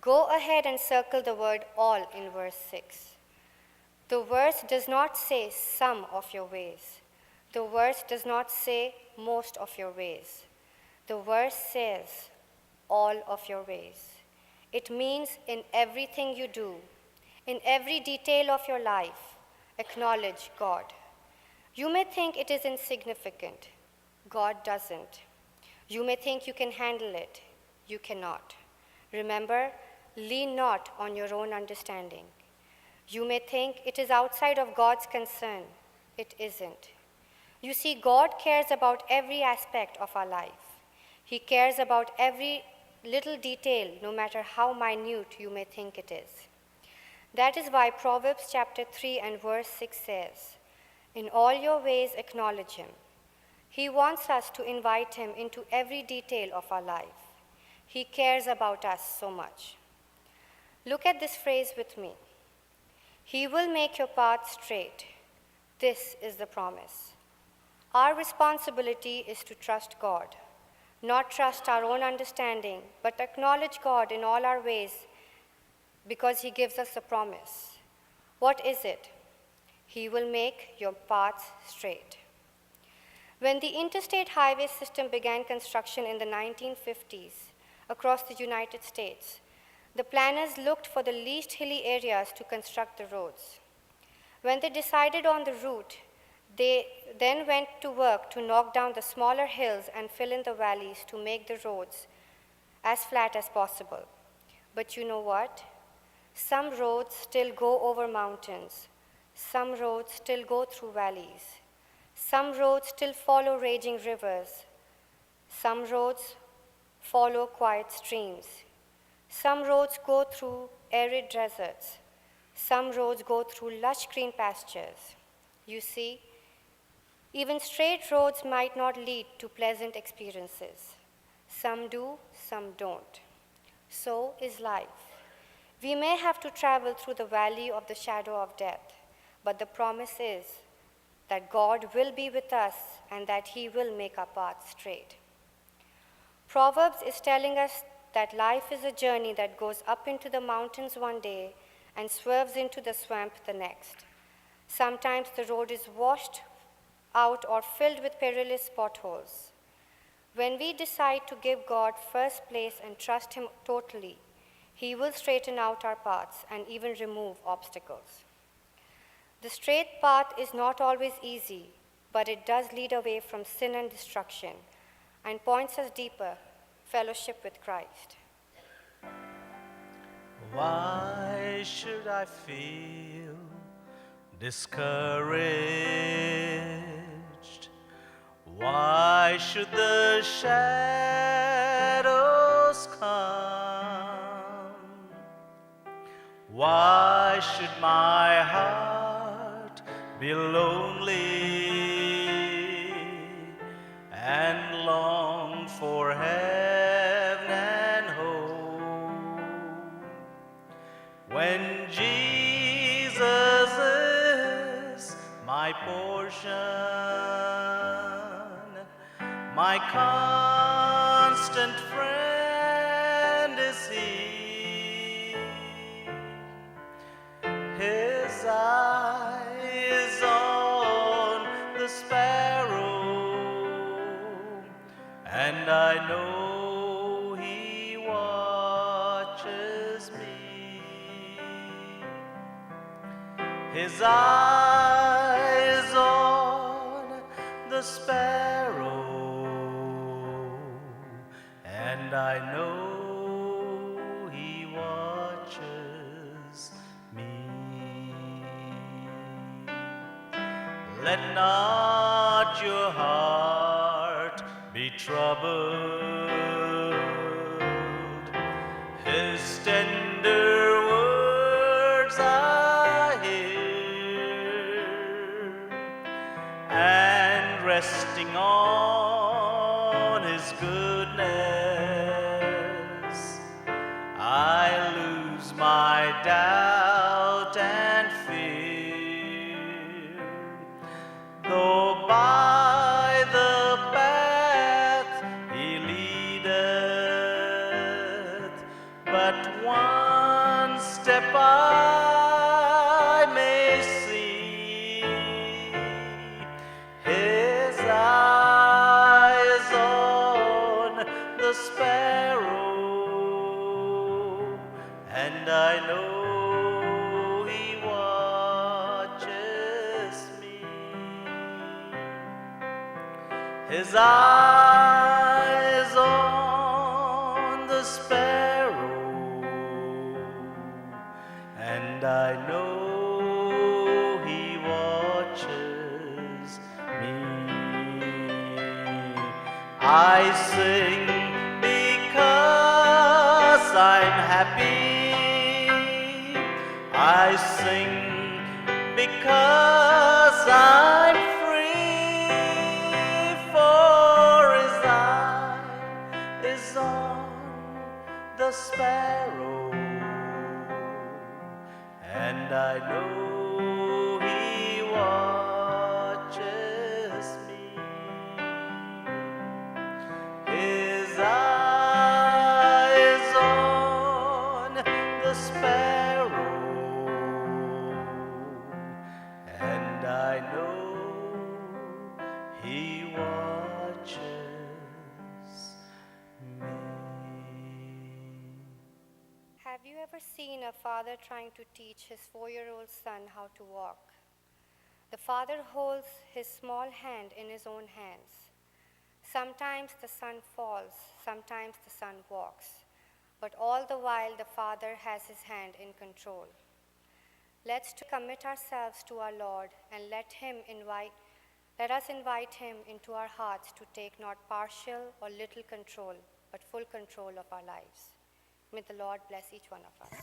Go ahead and circle the word all in verse 6. The verse does not say some of your ways. The verse does not say most of your ways. The verse says all of your ways. It means in everything you do, in every detail of your life, acknowledge God. You may think it is insignificant. God doesn't. You may think you can handle it. You cannot. Remember, lean not on your own understanding. You may think it is outside of God's concern. It isn't. You see, God cares about every aspect of our life. He cares about every little detail, no matter how minute you may think it is. That is why Proverbs chapter 3 and verse 6 says, "In all your ways acknowledge him." He wants us to invite him into every detail of our life. He cares about us so much. Look at this phrase with me. He will make your path straight. This is the promise. Our responsibility is to trust God, not trust our own understanding, but acknowledge God in all our ways because he gives us a promise. What is it? He will make your paths straight. When the interstate highway system began construction in the 1950s across the United States, the planners looked for the least hilly areas to construct the roads. When they decided on the route, they then went to work to knock down the smaller hills and fill in the valleys to make the roads as flat as possible. But you know what? Some roads still go over mountains. Some roads still go through valleys. Some roads still follow raging rivers. Some roads follow quiet streams. Some roads go through arid deserts. Some roads go through lush green pastures. You see, even straight roads might not lead to pleasant experiences. Some do, some don't. So is life. We may have to travel through the valley of the shadow of death, but the promise is that God will be with us and that he will make our path straight. Proverbs is telling us that life is a journey that goes up into the mountains one day and swerves into the swamp the next. Sometimes the road is washed out or filled with perilous potholes. When we decide to give God first place and trust him totally, he will straighten out our paths and even remove obstacles. The straight path is not always easy, but it does lead away from sin and destruction and points us deeper, fellowship with Christ. Why should I feel discouraged? Why should the shadows come? Why should my heart be lonely and long for heaven and home when Jesus is my portion, my constant friend is he. His eye is on the sparrow, and I know he watches me. His eye is on the sparrow, and I know he watches me. Let not your heart be troubled. His tender words I hear, and resting on his goodness, I lose my doubt and fear. Though by the path he leadeth, but one step I may see. His eyes on the sparrow, and I know he watches me. His eyes on the sparrow, and I know he watches me. I sing because I'm happy. I sing because I'm free, for his eye is on the sparrow, and I know he watches me. His eye is on the sparrow, and I know he watches me. Have you ever seen a father trying to teach his 4-year-old son how to walk? The father holds his small hand in his own hands. Sometimes the son falls, sometimes the son walks, but all the while the Father has his hand in control. Let's commit ourselves to our Lord and let us invite him into our hearts to take not partial or little control, but full control of our lives. May the Lord bless each one of us.